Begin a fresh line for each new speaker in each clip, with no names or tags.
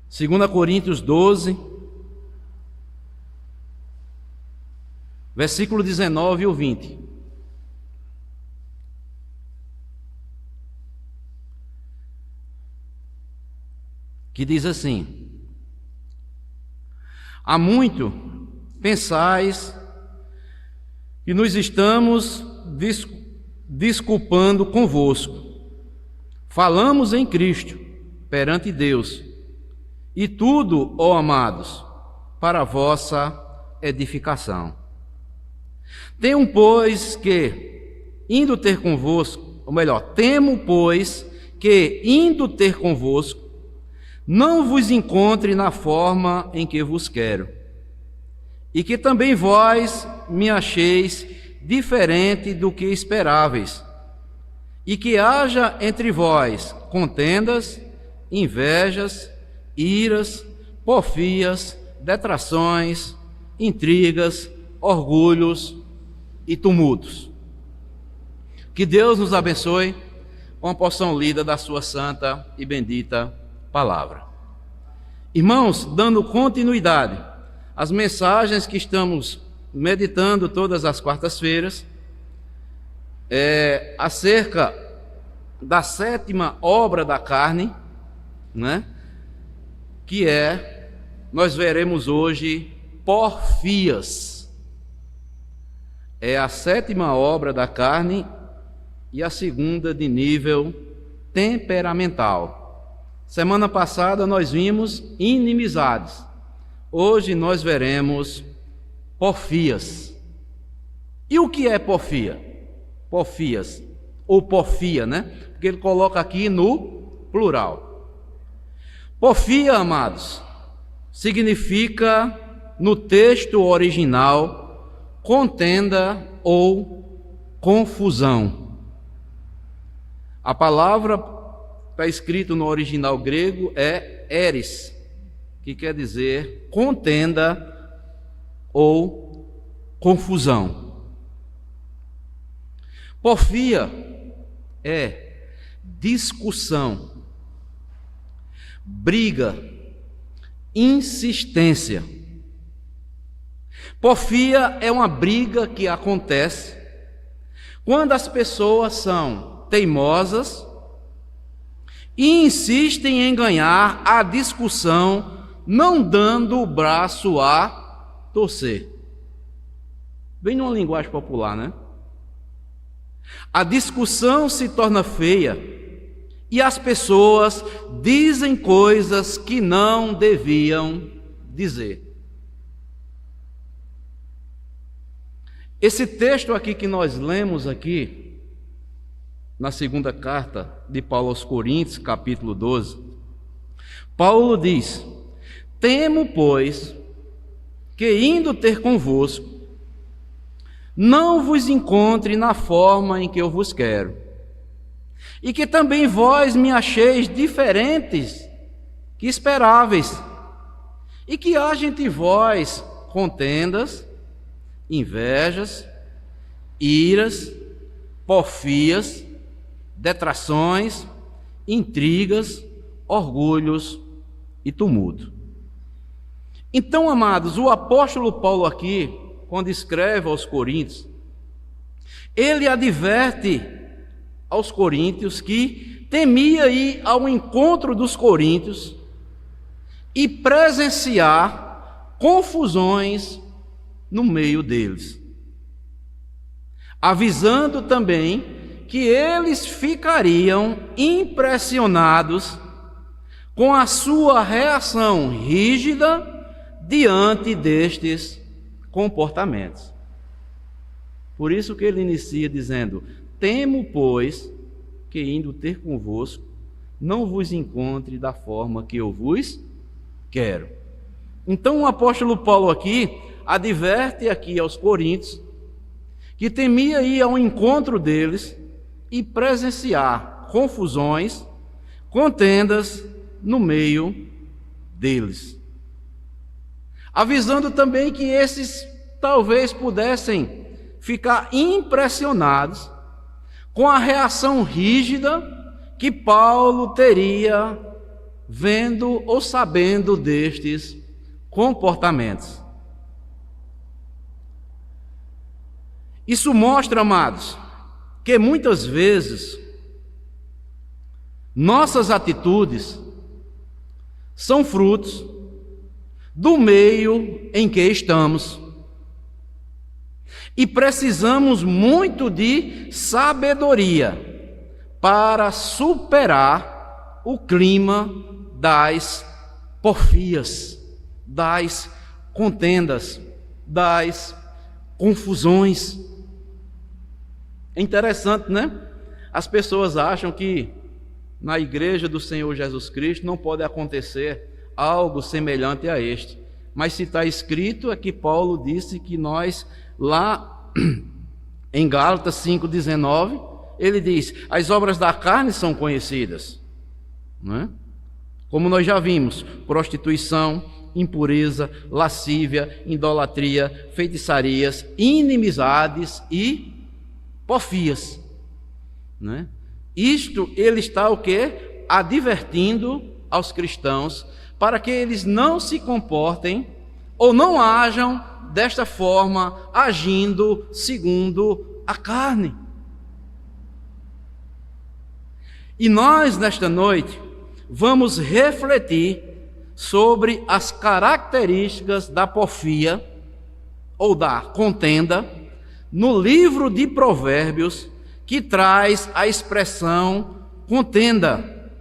2 Coríntios 12, versículo 19 e o 20. Que diz assim: há muito pensais que nos estamos desculpando convosco. Falamos em Cristo perante Deus, e tudo, ó amados, para a vossa edificação. Tenho, pois, que, indo ter convosco, ou melhor, temo, pois, que, indo ter convosco, não vos encontre na forma em que vos quero, e que também vós me acheis diferente do que esperáveis, e que haja entre vós contendas, invejas, iras, porfias, detrações, intrigas, orgulhos e tumultos. Que Deus nos abençoe com a porção lida da sua santa e bendita palavra. Irmãos, dando continuidade às mensagens que estamos meditando todas as quartas-feiras, acerca da sétima obra da carne, né? Que nós veremos hoje, porfias. É a sétima obra da carne e a segunda de nível temperamental. Semana passada nós vimos inimizades. Hoje nós veremos porfias. E o que é porfia? Porfias, ou porfia, né? Porque ele coloca aqui no plural. Porfia, amados, significa, no texto original, contenda ou confusão. A palavra está escrito no original grego é eris, que quer dizer contenda ou confusão. Porfia é discussão, briga, insistência. Porfia é uma briga que acontece quando as pessoas são teimosas e insistem em ganhar a discussão, não dando o braço a torcer. Bem numa linguagem popular, né? A discussão se torna feia e as pessoas dizem coisas que não deviam dizer. Esse texto aqui que nós lemos aqui, na segunda carta de Paulo aos Coríntios, capítulo 12, Paulo diz: temo, pois, que indo ter convosco, não vos encontre na forma em que eu vos quero, e que também vós me acheis diferentes que esperáveis, e que haja entre vós contendas, invejas, iras, porfias, detrações, intrigas, orgulhos e tumulto. Então, amados, o apóstolo Paulo aqui, quando escreve aos Coríntios, ele adverte aos coríntios que temia ir ao encontro dos coríntios e presenciar confusões no meio deles, avisando também que eles ficariam impressionados com a sua reação rígida diante destes comportamentos. Por isso que ele inicia dizendo: temo, pois, que indo ter convosco, não vos encontre da forma que eu vos quero. Então o apóstolo Paulo aqui adverte aqui aos coríntios que temia ir ao encontro deles e presenciar confusões, contendas no meio deles, avisando também que esses talvez pudessem ficar impressionados com a reação rígida que Paulo teria vendo ou sabendo destes comportamentos. Isso mostra, amados, que muitas vezes nossas atitudes são frutos do meio em que estamos. E precisamos muito de sabedoria para superar o clima das porfias, das contendas, das confusões. É interessante, né? As pessoas acham que na igreja do Senhor Jesus Cristo não pode acontecer algo semelhante a este. Mas se está escrito é que Paulo disse que nós, lá em Gálatas 5,19, ele diz: as obras da carne são conhecidas, não é? Como nós já vimos: prostituição, impureza, lascívia, idolatria, feitiçarias, inimizades e porfias, né? Isto ele está o quê? Advertindo aos cristãos para que eles não se comportem ou não ajam desta forma, agindo segundo a carne. E nós, nesta noite, vamos refletir sobre as características da porfia ou da contenda no livro de Provérbios, que traz a expressão contenda,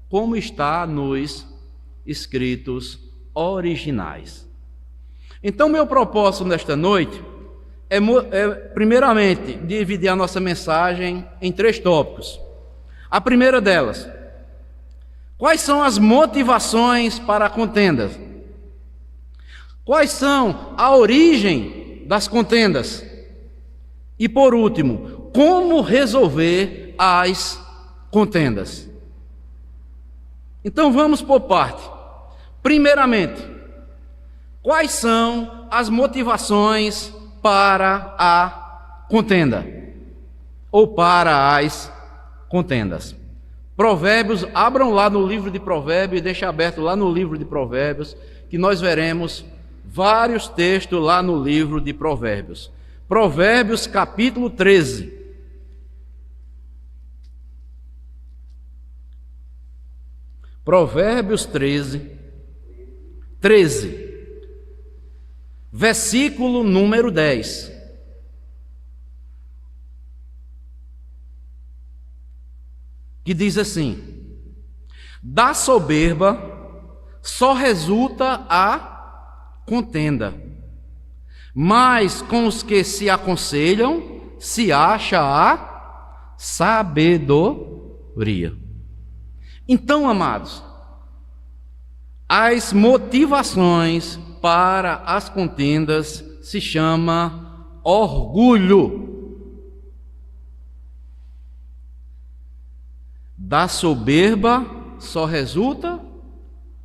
como está nos escritos originais. Então, meu propósito nesta noite é primeiramente, dividir a nossa mensagem em 3 tópicos. A primeira delas: quais são as motivações para a contenda? Quais são a origem das contendas? E por último, como resolver as contendas? Então vamos por parte. Primeiramente, quais são as motivações para a contenda? Ou para as contendas? Provérbios, abram lá no livro de Provérbios, deixa aberto lá no livro de Provérbios, que nós veremos vários textos lá no livro de Provérbios. Provérbios capítulo 13. Provérbios 13, versículo número 10. Que diz assim: da soberba só resulta a contenda, mas com os que se aconselham se acha a sabedoria. Então, amados, as motivações para as contendas se chama orgulho. Da soberba só resulta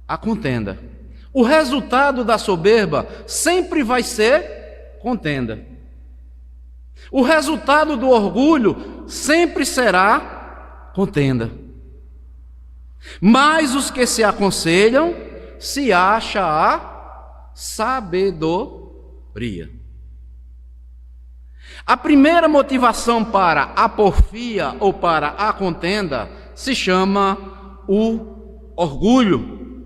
a contenda. O resultado da soberba sempre vai ser contenda. O resultado do orgulho sempre será contenda. Mas os que se aconselham se acha a sabedoria. A primeira motivação para a porfia ou para a contenda se chama o orgulho.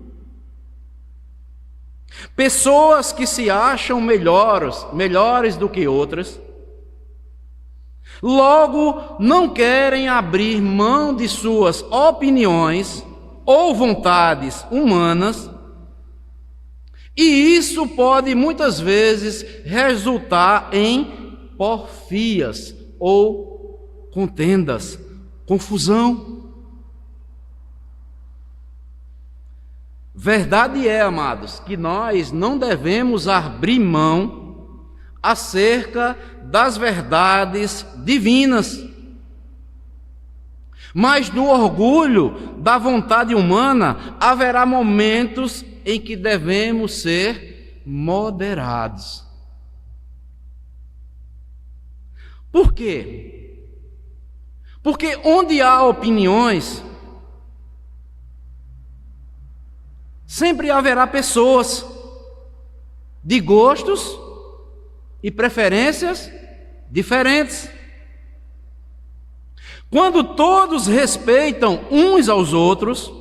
Pessoas que se acham melhores do que outras, logo não querem abrir mão de suas opiniões ou vontades humanas, e isso pode muitas vezes resultar em porfias ou contendas, confusão. Verdade é, amados, que nós não devemos abrir mão acerca das verdades divinas, mas no orgulho da vontade humana haverá momentos em que devemos ser moderados. Por quê? Porque onde há opiniões, Sempre haverá pessoas de gostos e preferências diferentes. Quando todos respeitam uns aos outros,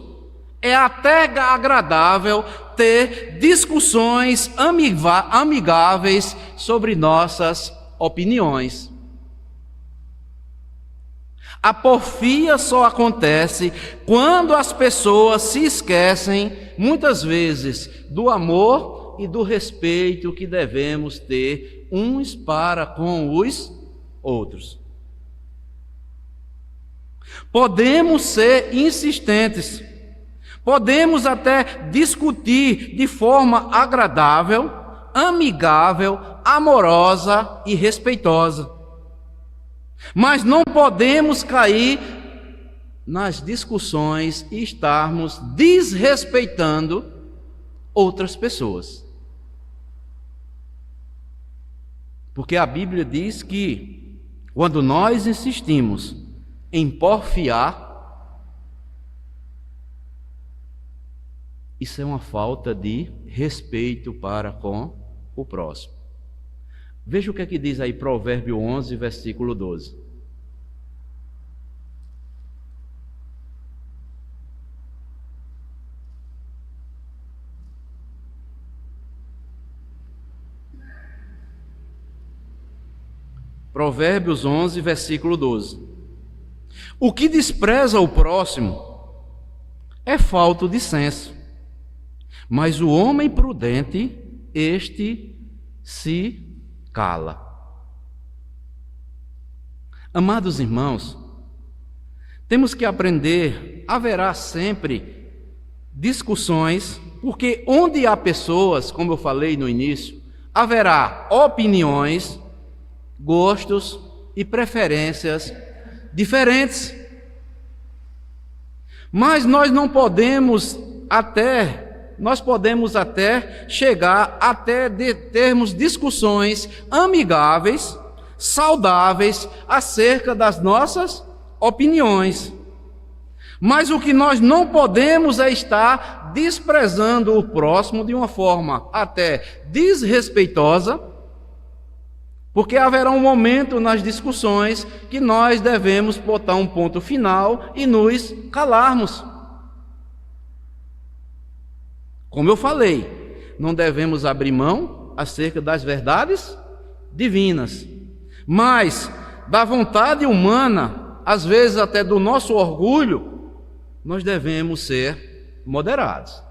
é até agradável ter discussões amigáveis sobre nossas opiniões. A porfia só acontece quando as pessoas se esquecem, muitas vezes, do amor e do respeito que devemos ter uns para com os outros. Podemos ser insistentes, podemos até discutir de forma agradável, amigável, amorosa e respeitosa. Mas não podemos cair nas discussões e estarmos desrespeitando outras pessoas. Porque a Bíblia diz que quando nós insistimos em porfiar, isso é uma falta de respeito para com o próximo. Veja o que é que diz aí Provérbio 11, versículo 12. Provérbios 11, versículo 12. O que despreza o próximo é falto de senso, mas o homem prudente, este se cala. Amados irmãos, temos que aprender, haverá sempre discussões, porque onde há pessoas, como eu falei no início, haverá opiniões, gostos e preferências diferentes. Mas nós podemos até chegar até de termos discussões amigáveis, saudáveis acerca das nossas opiniões. Mas o que nós não podemos é estar desprezando o próximo de uma forma até desrespeitosa, porque haverá um momento nas discussões que nós devemos botar um ponto final e nos calarmos. Como eu falei, não devemos abrir mão acerca das verdades divinas, mas da vontade humana, às vezes até do nosso orgulho, nós devemos ser moderados.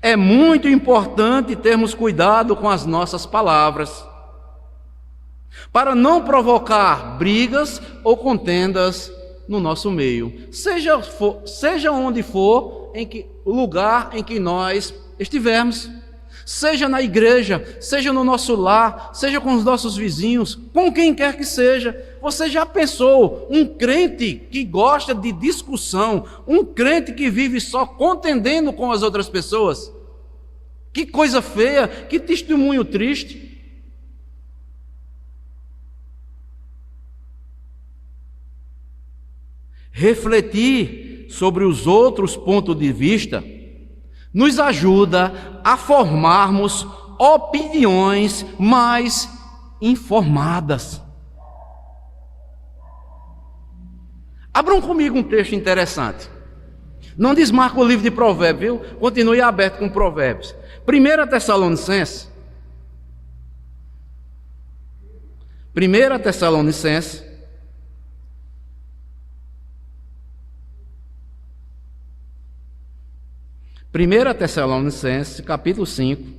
É muito importante termos cuidado com as nossas palavras, para não provocar brigas ou contendas no nosso meio, seja onde for, o lugar em que nós estivermos, seja na igreja, seja no nosso lar, seja com os nossos vizinhos, com quem quer que seja. Você já pensou um crente que gosta de discussão, um crente que vive só contendendo com as outras pessoas? Que coisa feia, que testemunho triste. Refletir sobre os outros pontos de vista nos ajuda a formarmos opiniões mais informadas. Abram comigo um texto interessante. Não desmarca o livro de Provérbios, viu? Continue aberto com Provérbios. 1 Tessalonicenses. 1 Tessalonicenses. Primeira Tessalonicenses, capítulo 5.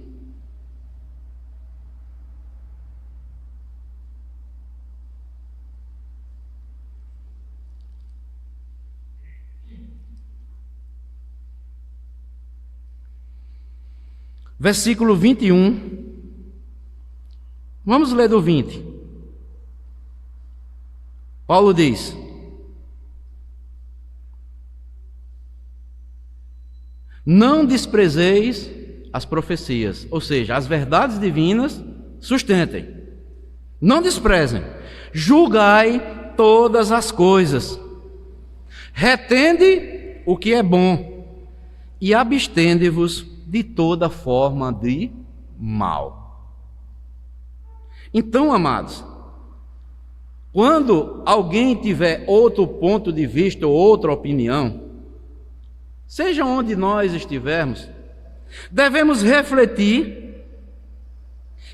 Versículo 21. Vamos ler do 20. Paulo diz: não desprezeis as profecias, ou seja, as verdades divinas, sustentem. Não desprezem. Julgai todas as coisas. Retende o que é bom. e abstende-vos de toda forma de mal. Então, amados, quando alguém tiver outro ponto de vista ou outra opinião, seja onde nós estivermos, devemos refletir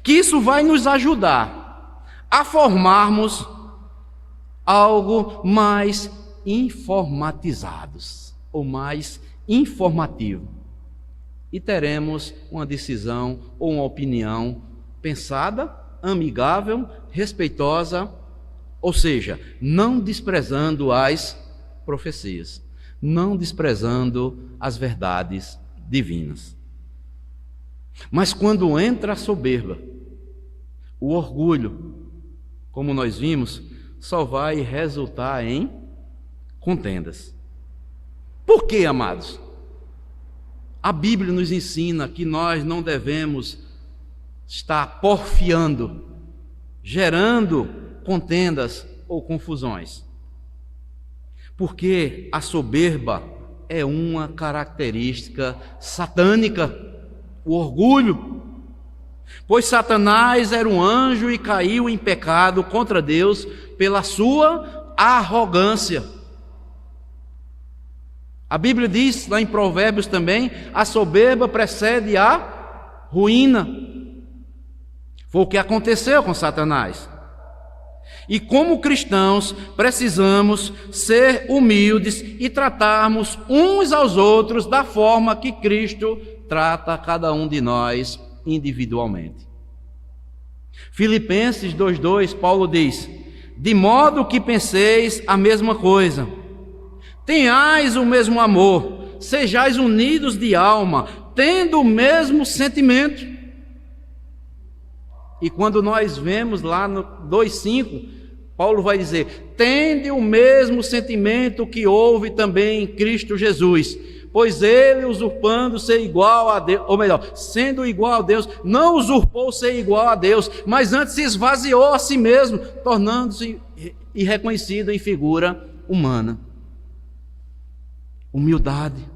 que isso vai nos ajudar a formarmos algo mais informatizados ou mais informativo. E teremos uma decisão ou uma opinião pensada, amigável, respeitosa, ou seja, não desprezando as profecias, não desprezando as verdades divinas. Mas quando entra a soberba, o orgulho, como nós vimos, só vai resultar em contendas. Por quê, amados? A Bíblia nos ensina que nós não devemos estar porfiando, gerando contendas ou confusões. Porque a soberba é uma característica satânica, o orgulho. Pois Satanás era um anjo e caiu em pecado contra Deus pela sua arrogância. A Bíblia diz lá em Provérbios também: a soberba precede a ruína. Foi o que aconteceu com Satanás. E como cristãos, precisamos ser humildes e tratarmos uns aos outros da forma que Cristo trata cada um de nós individualmente. Filipenses 2:2, Paulo diz: de modo que penseis a mesma coisa, tenhais o mesmo amor, sejais unidos de alma, tendo o mesmo sentimento. E quando nós vemos lá no 2:5, Paulo vai dizer: tende o mesmo sentimento que houve também em Cristo Jesus, pois ele, usurpando ser igual a Deus, ou melhor, sendo igual a Deus, não usurpou ser igual a Deus, mas antes se esvaziou a si mesmo, tornando-se irreconhecido em figura humana. Humildade.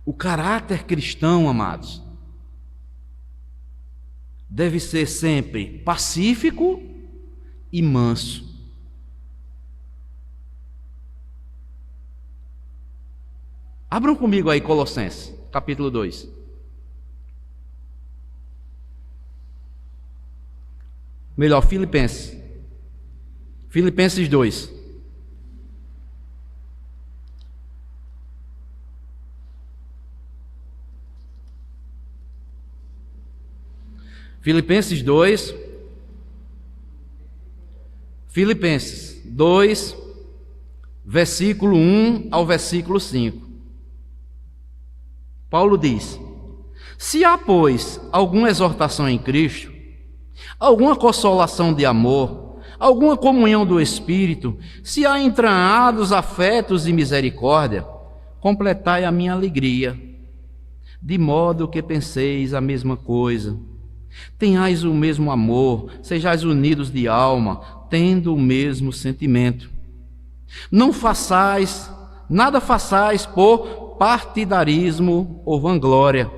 O caráter cristão, amados, deve ser sempre pacífico e manso. Abram comigo aí Colossenses, capítulo 2. Melhor, Filipenses. Filipenses 2. Filipenses 2. Filipenses 2, versículo 1 ao versículo 5. Paulo diz: se há, pois, alguma exortação em Cristo, alguma consolação de amor, alguma comunhão do Espírito, se há entranhados afetos e misericórdia, completai a minha alegria, de modo que penseis a mesma coisa, tenhais o mesmo amor, sejais unidos de alma, tendo o mesmo sentimento. Nada façais por partidarismo ou vanglória,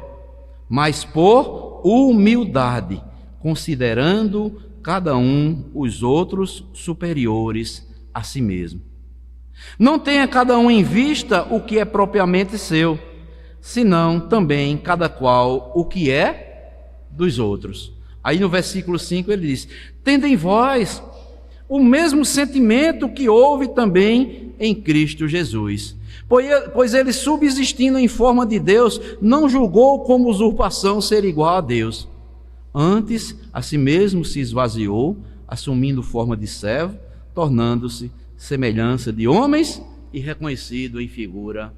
mas por humildade, considerando cada um os outros superiores a si mesmo. Não tenha cada um em vista o que é propriamente seu, senão também cada qual o que é dos outros. Aí no versículo 5 ele diz: tende em vós o mesmo sentimento que houve também em Cristo Jesus. Pois ele, subsistindo em forma de Deus, não julgou como usurpação ser igual a Deus. Antes, a si mesmo se esvaziou, assumindo forma de servo, tornando-se semelhança de homens e reconhecido em figura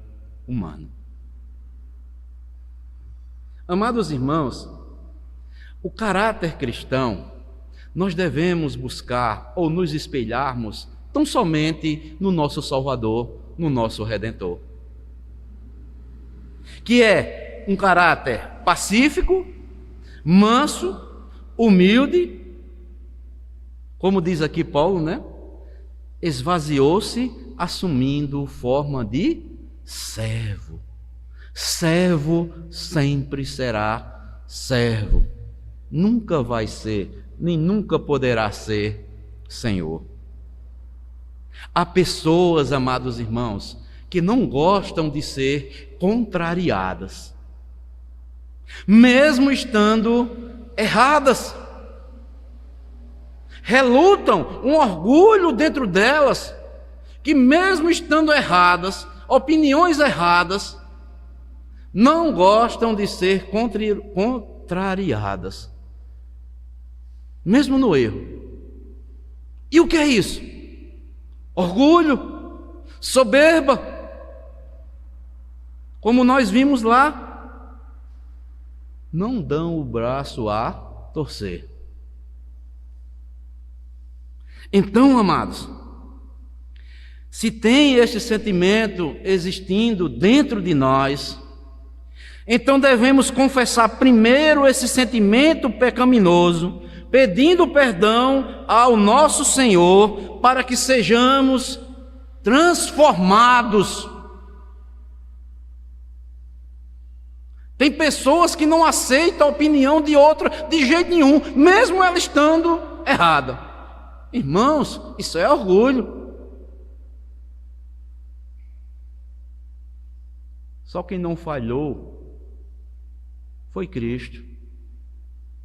humana. Amados irmãos, o caráter cristão, nós devemos buscar ou nos espelharmos tão somente no nosso Salvador, no nosso Redentor, que é um caráter pacífico, manso, humilde, como diz aqui Paulo, né? Esvaziou-se assumindo forma de servo. Servo sempre será servo. Nunca vai ser, nem nunca poderá ser senhor. Há pessoas, amados irmãos, que não gostam de ser contrariadas, mesmo estando erradas. Relutam um orgulho dentro delas, que mesmo estando erradas, opiniões erradas, não gostam de ser contrariadas, mesmo no erro. E o que é isso? Orgulho, soberba, como nós vimos lá, não dão o braço a torcer. Então, amados, se tem este sentimento existindo dentro de nós, então devemos confessar primeiro esse sentimento pecaminoso, pedindo perdão ao nosso Senhor, para que sejamos transformados. Tem pessoas que não aceitam a opinião de outra de jeito nenhum, mesmo ela estando errada. Irmãos, isso é orgulho. Só quem não falhou foi Cristo.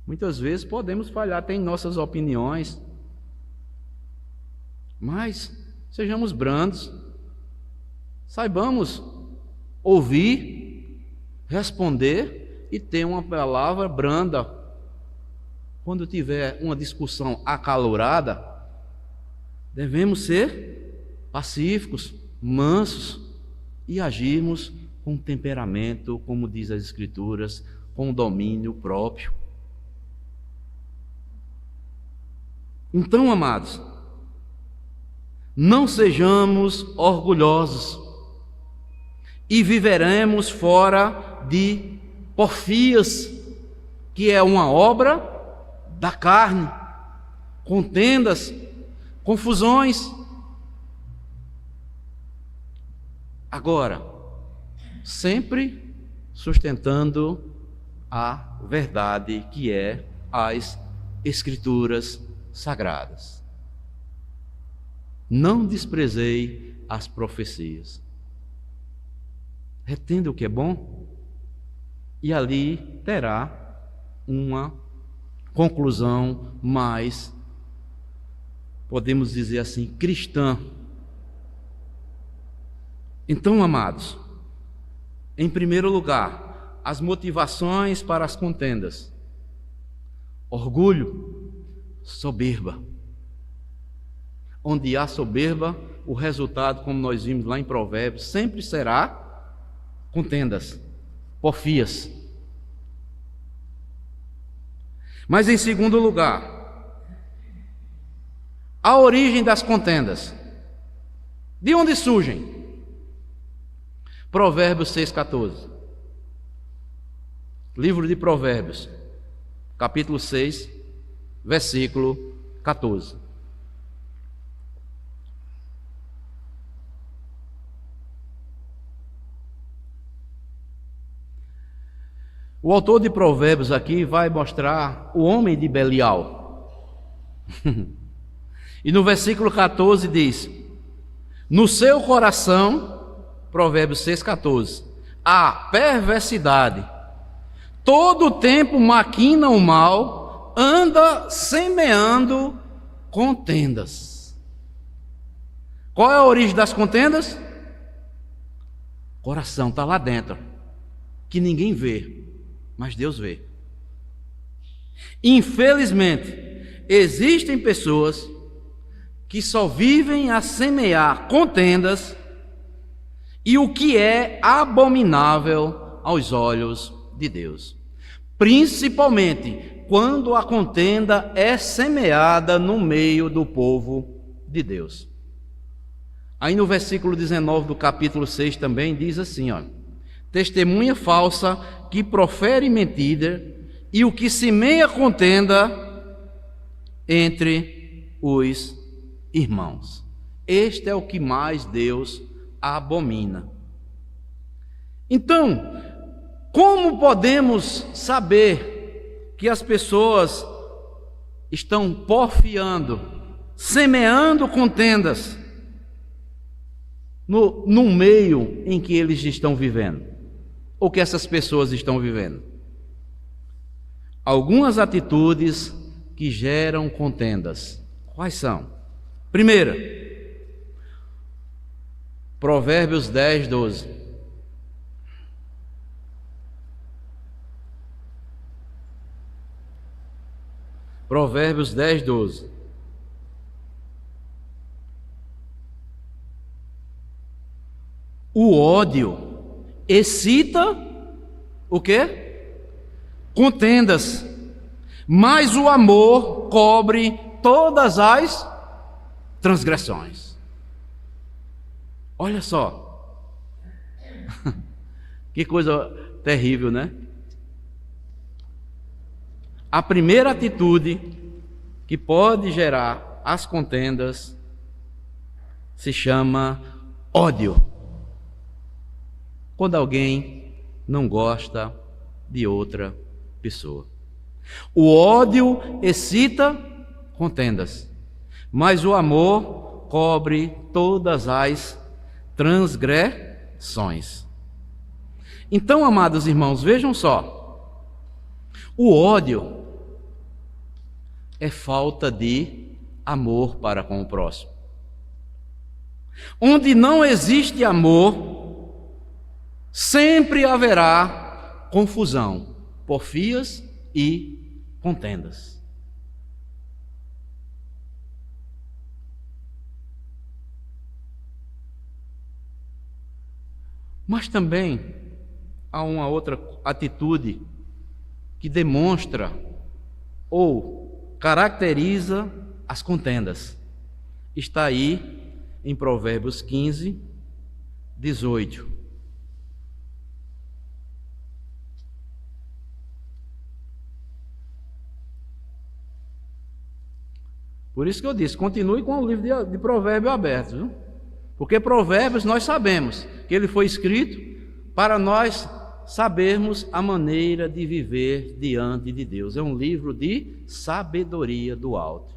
Muitas vezes podemos falhar até em nossas opiniões, mas sejamos brandos, saibamos ouvir, responder e ter uma palavra branda. Quando tiver uma discussão acalorada, devemos ser pacíficos, mansos e agirmos com temperamento, como diz as Escrituras, com domínio próprio. Então, amados, não sejamos orgulhosos e viveremos fora de porfias, que é uma obra da carne, contendas, confusões. Agora, sempre sustentando a verdade, que é as Escrituras sagradas. Não desprezei as profecias. Retenda o que é bom e ali terá uma conclusão mais, podemos dizer assim, cristã. Então, amados, em primeiro lugar, as motivações para as contendas: orgulho, soberba. Onde há soberba, o resultado, como nós vimos lá em Provérbios, sempre será contendas, porfias. Mas em segundo lugar, a origem das contendas. De onde surgem? Provérbios 6,14. Livro de Provérbios, capítulo 6, versículo 14. O autor de Provérbios aqui vai mostrar o homem de Belial. E no versículo 14 diz: no seu coração, Provérbios 6,14, há perversidade, todo o tempo maquina o mal, anda semeando contendas. Qual é a origem das contendas? Coração, está lá dentro, que ninguém vê, mas Deus vê. Infelizmente, existem pessoas que só vivem a semear contendas, e o que é abominável aos olhos de Deus, principalmente quando a contenda é semeada no meio do povo de Deus. Aí no versículo 19 do capítulo 6 também diz assim, ó: testemunha falsa que profere mentira, e o que semeia contenda entre os irmãos. Este é o que mais Deus abomina. Então, como podemos saber que as pessoas estão porfiando, semeando contendas no meio em que eles estão vivendo, ou que essas pessoas estão vivendo? Algumas atitudes que geram contendas. Quais são? Primeira, Provérbios 10, 12. Provérbios 10, 12. O ódio excita o quê? Contendas, mas o amor cobre todas as transgressões. Olha só, que coisa terrível, né? A primeira atitude que pode gerar as contendas se chama ódio. Quando alguém não gosta de outra pessoa. O ódio excita contendas, mas o amor cobre todas as transgressões. Então, amados irmãos, vejam só, o ódio é falta de amor para com o próximo. Onde não existe amor, sempre haverá confusão, porfias e contendas. Mas também há uma outra atitude que demonstra ou caracteriza as contendas. Está aí em Provérbios 15, 18. Por isso que eu disse, continue com o livro de Provérbios aberto, viu? Porque Provérbios nós sabemos que ele foi escrito para nós sabermos a maneira de viver diante de Deus. É um livro de sabedoria do alto.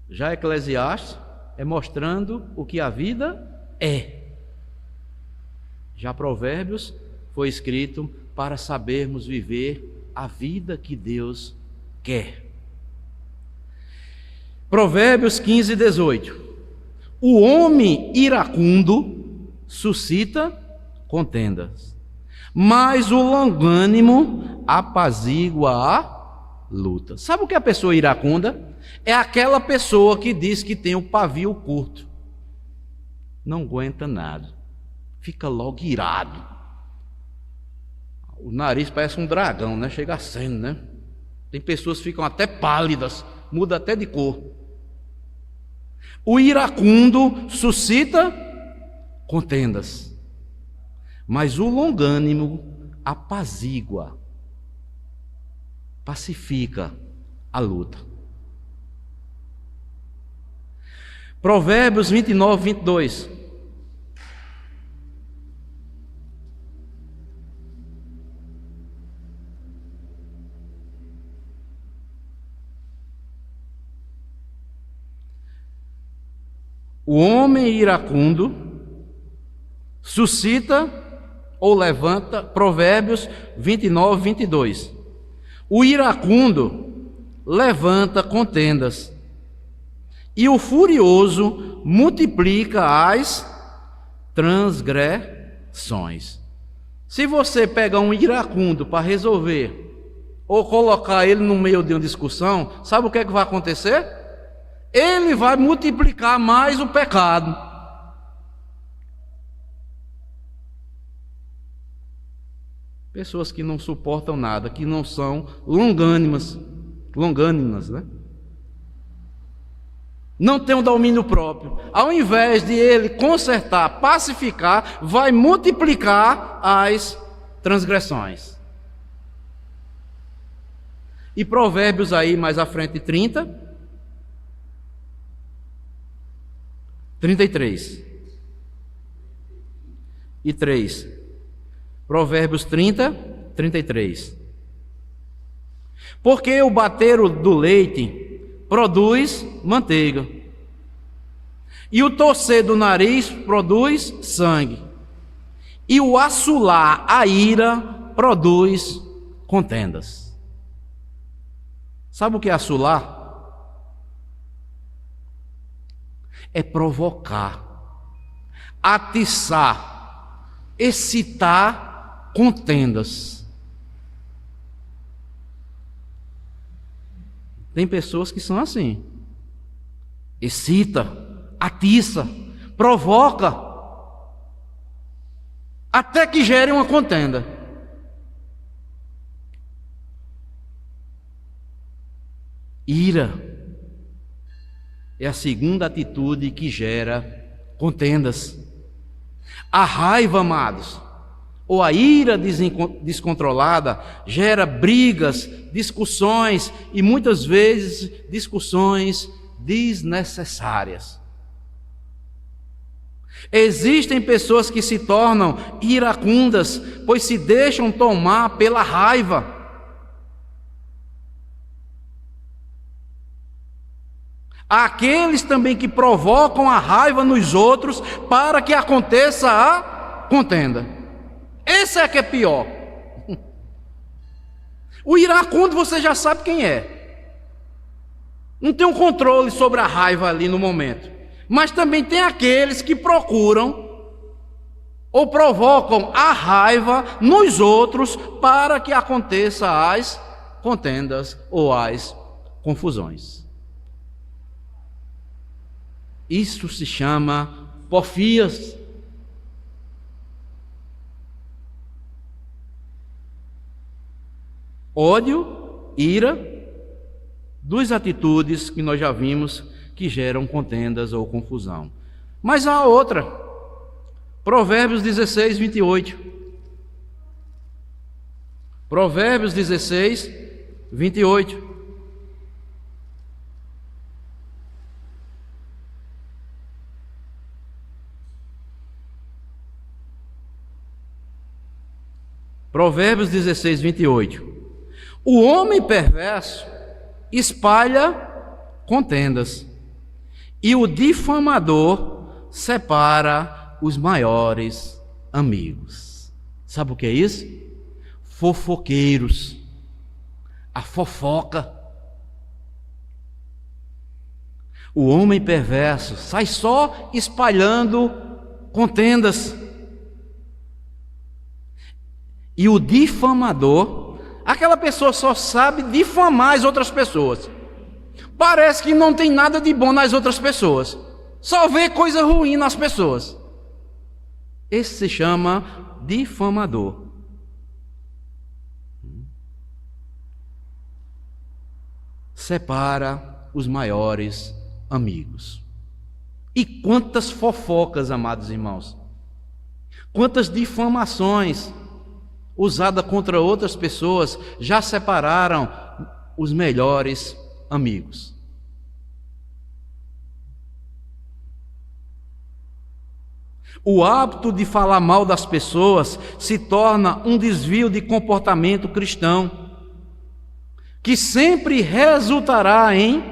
Já Eclesiastes é mostrando o que a vida é. Já Provérbios foi escrito para sabermos viver a vida que Deus quer. Provérbios 15, 18. O homem iracundo suscita contendas, mas o longânimo apazigua a luta. Sabe o que é a pessoa iracunda? É aquela pessoa que diz que tem o pavio curto. Não aguenta nada. Fica logo irado. O nariz parece um dragão, né? Chega a sendo, né? Tem pessoas que ficam até pálidas, muda até de cor. O iracundo suscita contendas, mas o longânimo apazigua, pacifica a luta. Provérbios 29, 22. O homem iracundo suscita ou levanta, Provérbios 29, 22. O iracundo levanta contendas, e o furioso multiplica as transgressões. Se você pegar um iracundo para resolver, ou colocar ele no meio de uma discussão, sabe o que é que vai acontecer? Ele vai multiplicar mais o pecado. Pessoas que não suportam nada, que não são longânimas, né? Não tem um domínio próprio. Ao invés de ele consertar, pacificar, vai multiplicar as transgressões. E Provérbios aí mais à frente 30. 33 e 3. Provérbios 30, 33. Porque o bater do leite produz manteiga, e o torcer do nariz produz sangue, e o assolar a ira produz contendas. Sabe o que é assolar? É provocar, atiçar, excitar contendas. Tem pessoas que são assim: excita, atiça, provoca, até que gere uma contenda. Ira é a segunda atitude que gera contendas. A raiva, amados, ou a ira descontrolada, gera brigas, discussões e muitas vezes discussões desnecessárias. Existem pessoas que se tornam iracundas, pois se deixam tomar pela raiva. Há aqueles também que provocam a raiva nos outros para que aconteça a contenda. Esse é que é pior. O iracundo você já sabe quem é. Não tem um controle sobre a raiva ali no momento. Mas também tem aqueles que procuram ou provocam a raiva nos outros para que aconteça as contendas ou as confusões. Isso se chama porfias. Ódio, ira, duas atitudes que nós já vimos que geram contendas ou confusão. Mas há outra. Provérbios 16, 28. Provérbios 16, 28. Provérbios 16, 28. O homem perverso espalha contendas, e o difamador separa os maiores amigos. Sabe o que é isso? Fofoqueiros, a fofoca. O homem perverso sai só espalhando contendas. E o difamador, aquela pessoa só sabe difamar as outras pessoas. Parece que não tem nada de bom nas outras pessoas, só vê coisa ruim nas pessoas. Esse se chama difamador. Separa os maiores amigos. E quantas fofocas, amados irmãos, quantas difamações usadas contra outras pessoas já separaram os melhores amigos. O hábito de falar mal das pessoas se torna um desvio de comportamento cristão, que sempre resultará em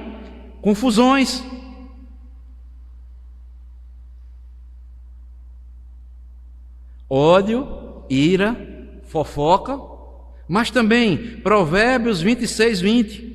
confusões. Ódio, ira, fofoca, mas também Provérbios 26, 20.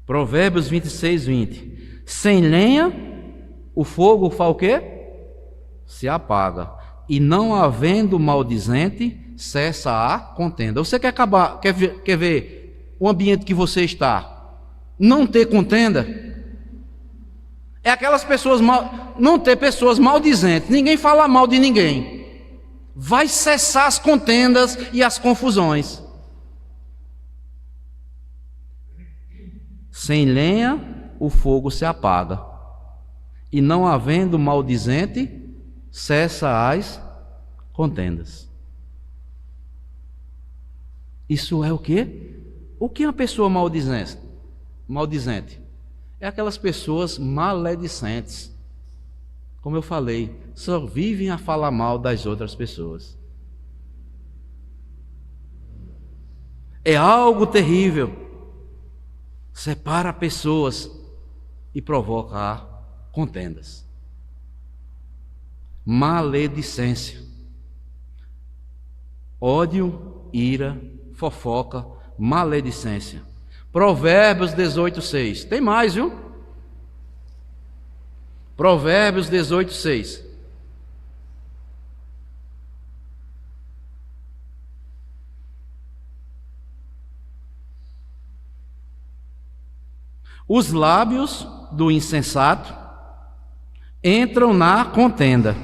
Provérbios 26, 20. Sem lenha, o fogo faz o quê? Se apaga. E não havendo maldizente, cessa a contenda. Você quer acabar, quer ver o ambiente que você está? Não ter contenda? É aquelas pessoas não ter pessoas maldizentes. Ninguém fala mal de ninguém. Vai cessar as contendas e as confusões. Sem lenha, o fogo se apaga. E não havendo maldizente, cessa as contendas. Isso é o quê? O que é uma pessoa maldizente? É aquelas pessoas maledicentes. Como eu falei, só vivem a falar mal das outras pessoas. É algo terrível. Separa pessoas e provoca contendas. Maledicência. Ódio, ira, fofoca, maledicência. Provérbios 18:6. Tem mais, viu? Provérbios 18:6. Os lábios do insensato entram na contenda,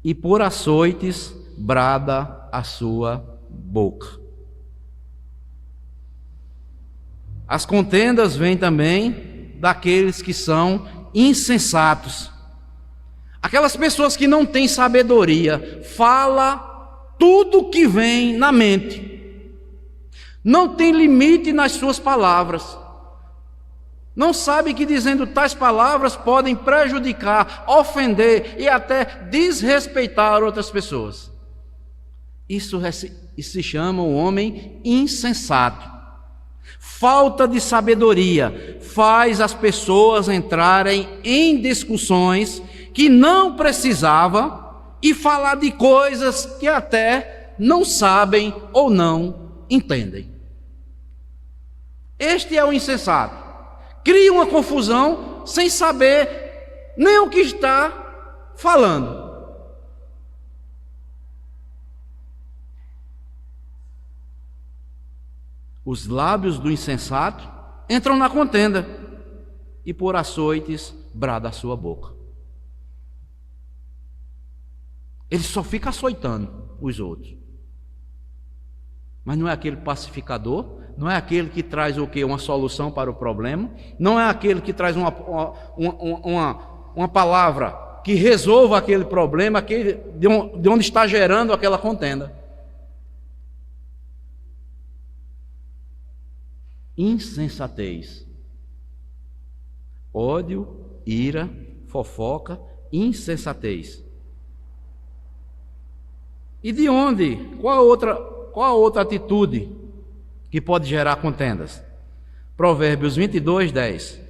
e por açoites brada a sua boca. As contendas vêm também daqueles que são insensatos. Aquelas pessoas que não têm sabedoria, fala tudo que vem na mente. Não tem limite nas suas palavras. Não sabe que dizendo tais palavras podem prejudicar, ofender e até desrespeitar outras pessoas. Isso se chama o homem insensato. Falta de sabedoria faz as pessoas entrarem em discussões que não precisava e falar de coisas que até não sabem ou não entendem. Este é o insensato. Cria uma confusão sem saber nem o que está falando. Os lábios do insensato entram na contenda, e por açoites brada a sua boca. Ele só fica açoitando os outros. Mas não é aquele pacificador, não é aquele que traz o quê? Uma solução para o problema, não é aquele que traz uma palavra que resolva aquele problema, de onde está gerando aquela contenda. Insensatez, ódio, ira, fofoca, insensatez. E de onde? Qual a outra atitude que pode gerar contendas? Provérbios 22:10.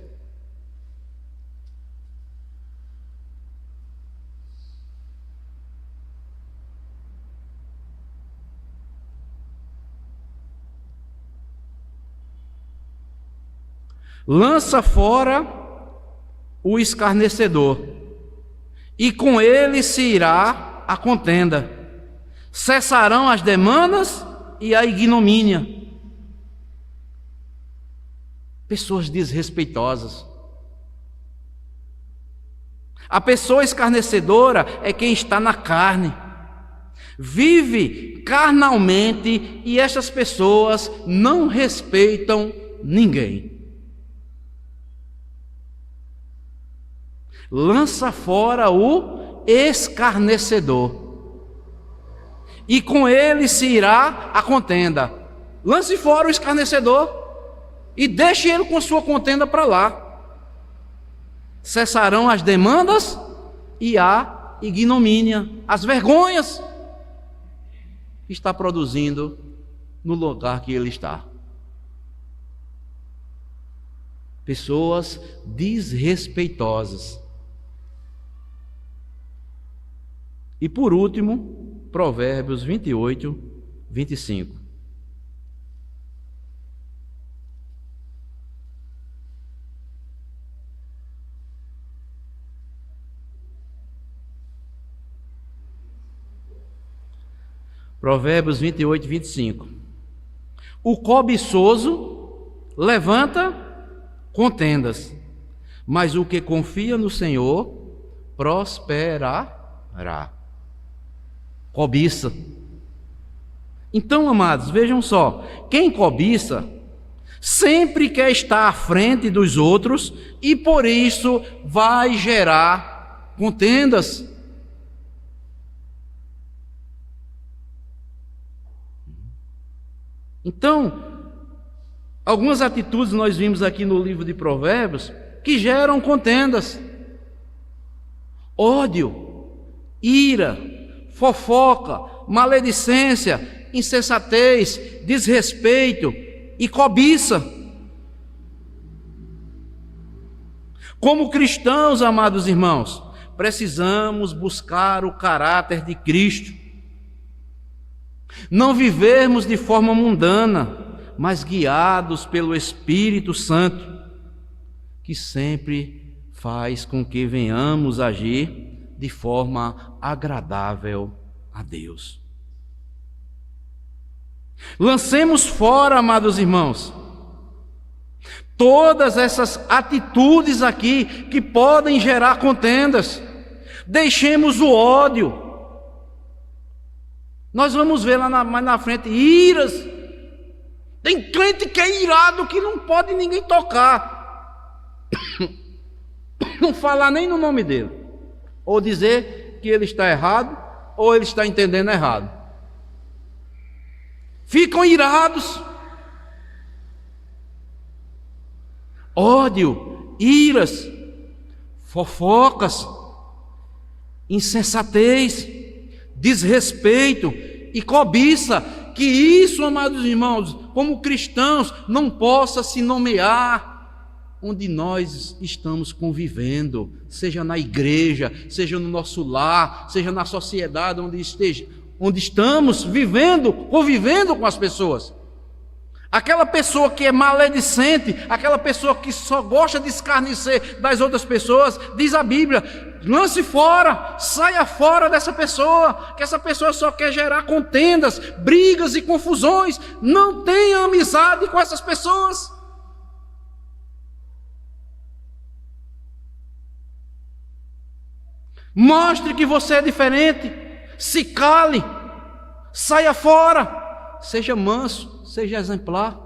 Lança fora o escarnecedor, e com ele se irá a contenda. Cessarão as demandas e a ignomínia. Pessoas desrespeitosas. A pessoa escarnecedora é quem está na carne, vive carnalmente, e essas pessoas não respeitam ninguém. Lança fora o escarnecedor, e com ele se irá a contenda. Lance fora o escarnecedor e deixe ele com sua contenda para lá. Cessarão as demandas e a ignomínia, as vergonhas que está produzindo no lugar que ele está. Pessoas desrespeitosas. E por último, Provérbios 28:25. Provérbios 28:25. O cobiçoso levanta contendas, mas o que confia no Senhor prosperará. Cobiça. Então, amados, vejam só, quem cobiça sempre quer estar à frente dos outros e por isso vai gerar contendas, Então, algumas atitudes nós vimos aqui no livro de Provérbios que geram contendas, ódio, ira, fofoca, maledicência, insensatez, desrespeito e cobiça. Como cristãos, amados irmãos, precisamos buscar o caráter de Cristo, não vivermos de forma mundana, mas guiados pelo Espírito Santo, que sempre faz com que venhamos agir de forma agradável a Deus. Lancemos fora, amados irmãos, todas essas atitudes aqui que podem gerar contendas. Deixemos o ódio. Nós vamos ver lá mais na frente iras. Tem crente que é irado que não pode ninguém tocar, não falar nem no nome dele, ou dizer que ele está errado, ou ele está entendendo errado. Ficam irados. Ódio, iras, fofocas, insensatez, desrespeito e cobiça, que isso, amados irmãos, como cristãos, não possa se nomear onde nós estamos convivendo, seja na igreja, seja no nosso lar, seja na sociedade onde estamos vivendo, convivendo com as pessoas. Aquela pessoa que é maledicente, aquela pessoa que só gosta de escarnecer das outras pessoas, diz a Bíblia, lance fora, saia fora dessa pessoa, que essa pessoa só quer gerar contendas, brigas e confusões. Não tenha amizade com essas pessoas. Mostre que você é diferente, se cale, saia fora, seja manso, seja exemplar.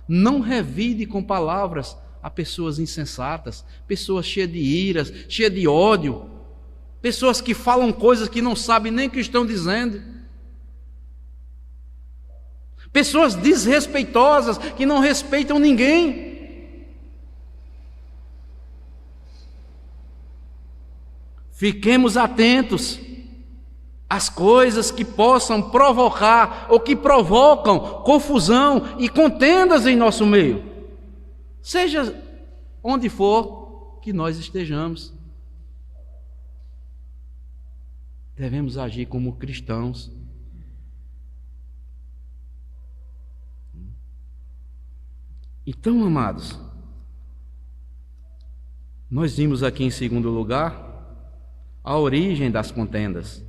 Não revide com palavras a pessoas insensatas, pessoas cheias de iras, cheias de ódio, pessoas que falam coisas que não sabem nem o que estão dizendo, pessoas desrespeitosas que não respeitam ninguém. Fiquemos atentos às coisas que possam provocar ou que provocam confusão e contendas em nosso meio, seja onde for que nós estejamos. Devemos agir como cristãos. Então, amados, nós vimos aqui em segundo lugar a origem das contendas.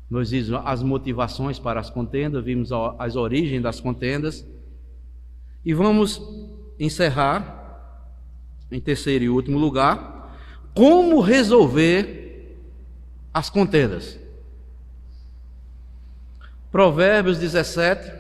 Nós vimos as motivações para as contendas, vimos as origens das contendas. E vamos encerrar, em terceiro e último lugar, como resolver as contendas. Provérbios 17.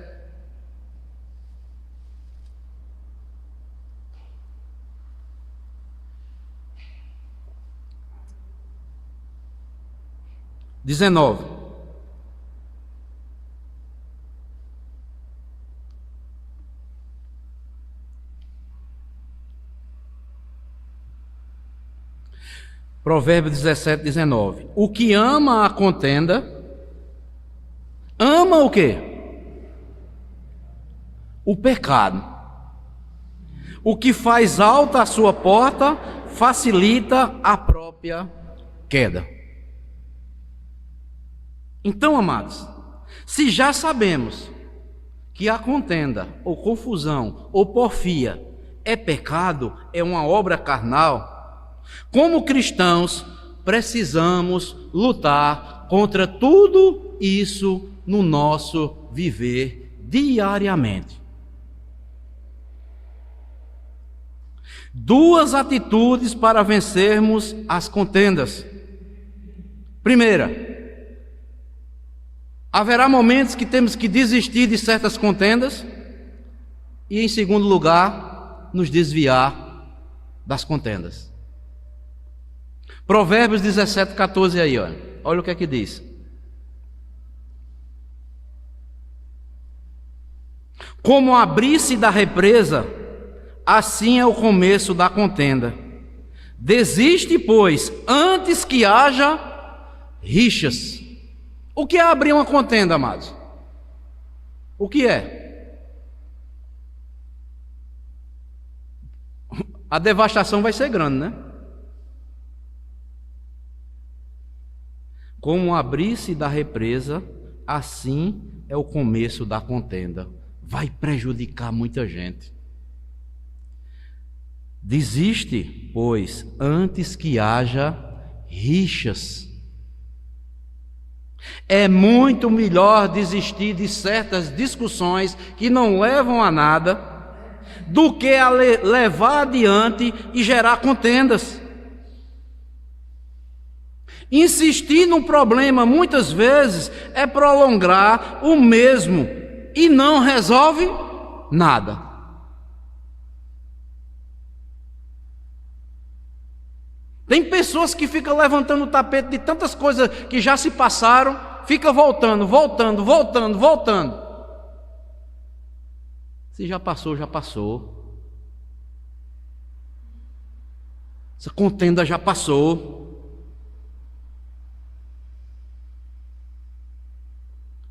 Provérbios 17, 19. O que ama a contenda, ama o quê? O pecado. O que faz alta a sua porta, facilita a própria queda. Então, amados, se já sabemos que a contenda, ou confusão, ou porfia é pecado, é uma obra carnal, como cristãos precisamos lutar contra tudo isso no nosso viver diariamente. Duas atitudes para vencermos as contendas. Primeira, haverá momentos que temos que desistir de certas contendas e, em segundo lugar, nos desviar das contendas. Provérbios 17, 14 aí, olha o que é que diz. Como abrir-se da represa, assim é o começo da contenda. Desiste, pois, antes que haja rixas. O que é abrir uma contenda, amados? O que é? A devastação vai ser grande, né? Como abrir-se da represa, assim é o começo da contenda. Vai prejudicar muita gente. Desiste, pois, antes que haja rixas. É muito melhor desistir de certas discussões que não levam a nada, do que a levar adiante e gerar contendas. Insistir num problema muitas vezes é prolongar o mesmo e não resolve nada. Tem pessoas que ficam levantando o tapete de tantas coisas que já se passaram, fica voltando. Se já passou, já passou. Essa contenda já passou.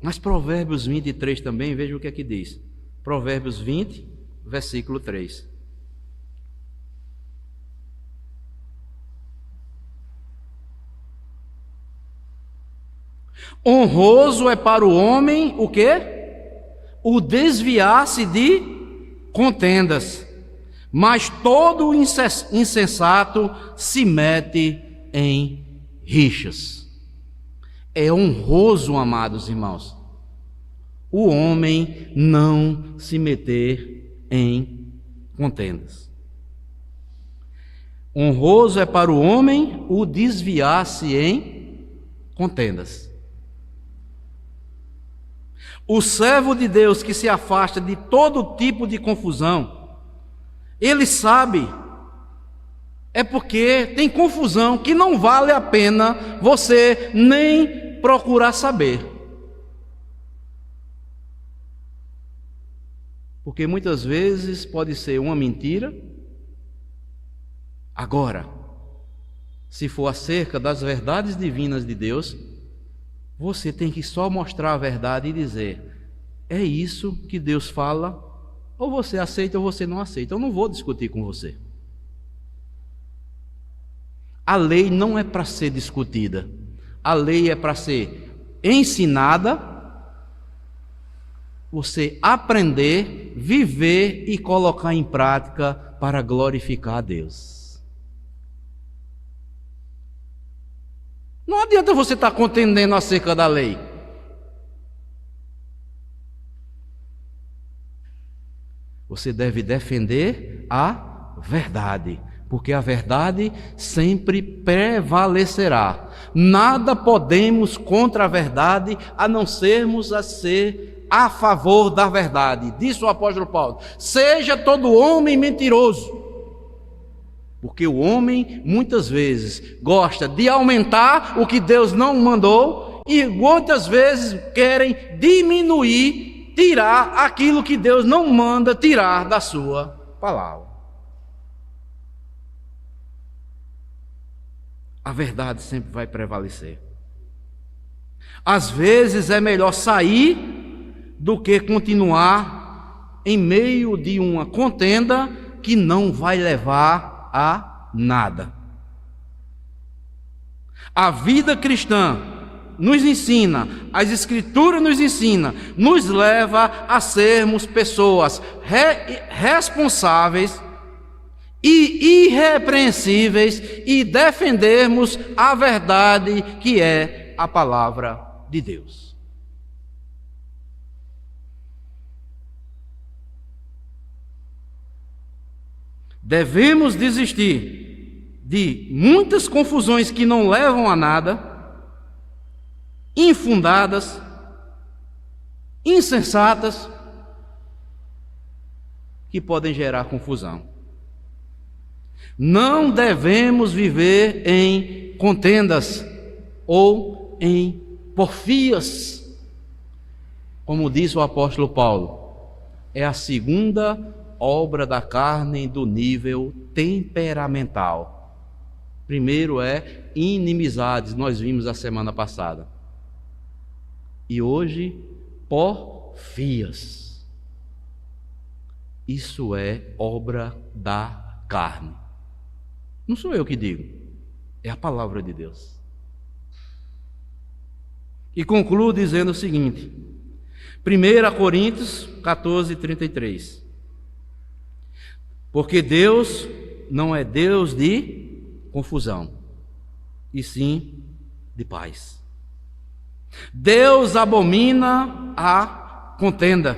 Mas Provérbios 23 também, veja o que é que diz. Provérbios 20, versículo 3. Honroso é para o homem o quê? O desviar-se de contendas, mas todo insensato se mete em rixas. É honroso, amados irmãos, o homem não se meter em contendas. Honroso é para o homem o desviar-se em contendas. O servo de Deus que se afasta de todo tipo de confusão, ele sabe, é porque tem confusão que não vale a pena você nem procurar saber. Porque muitas vezes pode ser uma mentira. Agora, se for acerca das verdades divinas de Deus, você tem que só mostrar a verdade e dizer: é isso que Deus fala, ou você aceita ou você não aceita. Eu não vou discutir com você. A lei não é para ser discutida. A lei é para ser ensinada, você aprender, viver e colocar em prática para glorificar a Deus. Não adianta você estar contendendo acerca da lei. Você deve defender a verdade, porque a verdade sempre prevalecerá. Nada podemos contra a verdade, a não sermos a ser a favor da verdade. Disse o apóstolo Paulo: seja todo homem mentiroso. Porque o homem, muitas vezes, gosta de aumentar o que Deus não mandou, e muitas vezes querem diminuir, tirar aquilo que Deus não manda tirar da sua palavra. A verdade sempre vai prevalecer. Às vezes é melhor sair do que continuar em meio de uma contenda que não vai levar a nada. A vida cristã nos ensina, as Escrituras nos ensina, nos leva a sermos pessoas responsáveis e irrepreensíveis e defendermos a verdade que é a palavra de Deus. Devemos desistir de muitas confusões que não levam a nada, infundadas, insensatas, que podem gerar confusão. Não devemos viver em contendas ou em porfias, como diz o apóstolo Paulo. é a segunda obra da carne do nível temperamental. Primeiro é inimizades, nós vimos a semana passada. E hoje, porfias. Isso é obra da carne. Não sou eu que digo, é a palavra de Deus. E concluo dizendo o seguinte, 1 Coríntios 14, 33. Porque Deus não é Deus de confusão, e sim de paz. Deus abomina a contenda.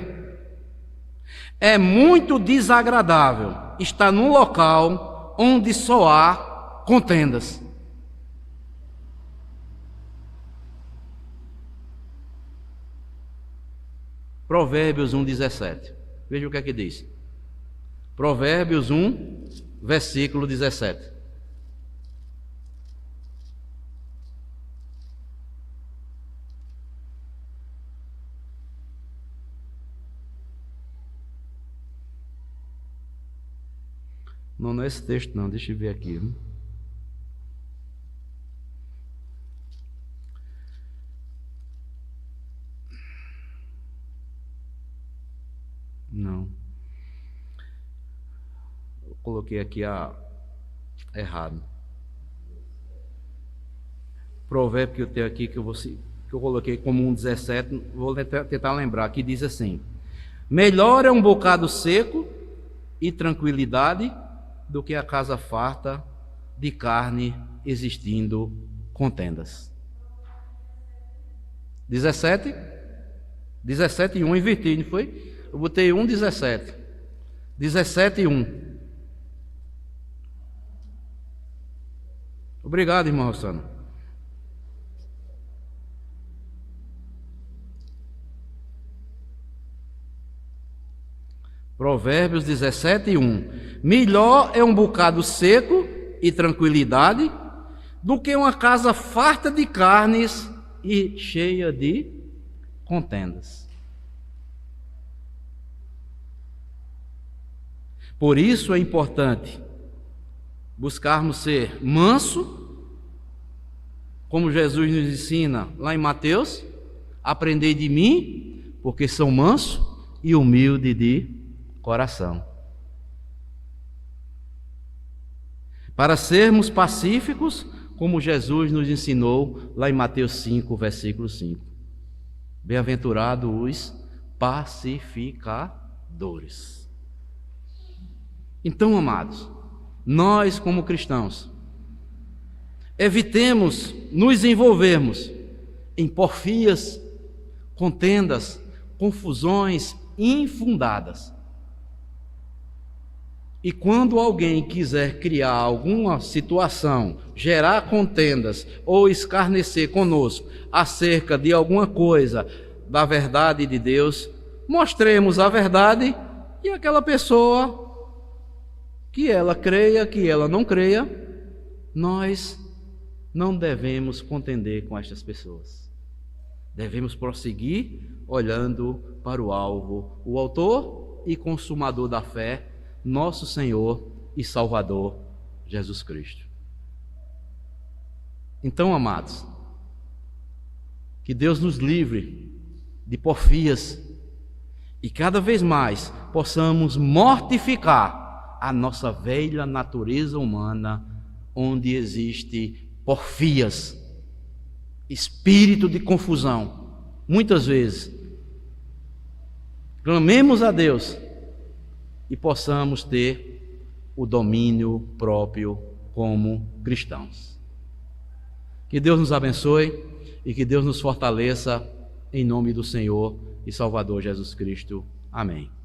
É muito desagradável estar num local onde só há contendas. Provérbios 1:17. Veja o que é que diz. Provérbios 1, versículo 17. Não é esse texto não, deixa eu ver aqui. Não. Eu coloquei aqui errado. Provérbio que eu tenho aqui, que eu coloquei como 1:17, vou tentar lembrar, que diz assim: melhor é um bocado seco e tranquilidade do que a casa farta de carne existindo contendas. 17? 17 e 1, inverti, não foi? Eu botei 1:17. 17 e 1. Obrigado, irmão Rossano. Provérbios 17 e 1. Melhor é um bocado seco e tranquilidade do que uma casa farta de carnes e cheia de contendas. Por isso é importante buscarmos ser manso, como Jesus nos ensina lá em Mateus: aprendei de mim, porque sou manso e humilde de coração. Para sermos pacíficos, como Jesus nos ensinou lá em Mateus 5, versículo 5. Bem-aventurados os pacificadores. Então, amados, nós como cristãos, evitemos nos envolvermos em porfias, contendas, confusões infundadas. E quando alguém quiser criar alguma situação, gerar contendas ou escarnecer conosco acerca de alguma coisa da verdade de Deus, mostremos a verdade e aquela pessoa, que ela creia, que ela não creia, nós não devemos contender com estas pessoas. Devemos prosseguir olhando para o alvo, o autor e consumador da fé, nosso Senhor e Salvador, Jesus Cristo. Então, amados, que Deus nos livre de porfias e cada vez mais possamos mortificar a nossa velha natureza humana, onde existe porfias, espírito de confusão. Muitas vezes, clamemos a Deus e possamos ter o domínio próprio como cristãos. Que Deus nos abençoe e que Deus nos fortaleça, em nome do Senhor e Salvador Jesus Cristo. Amém.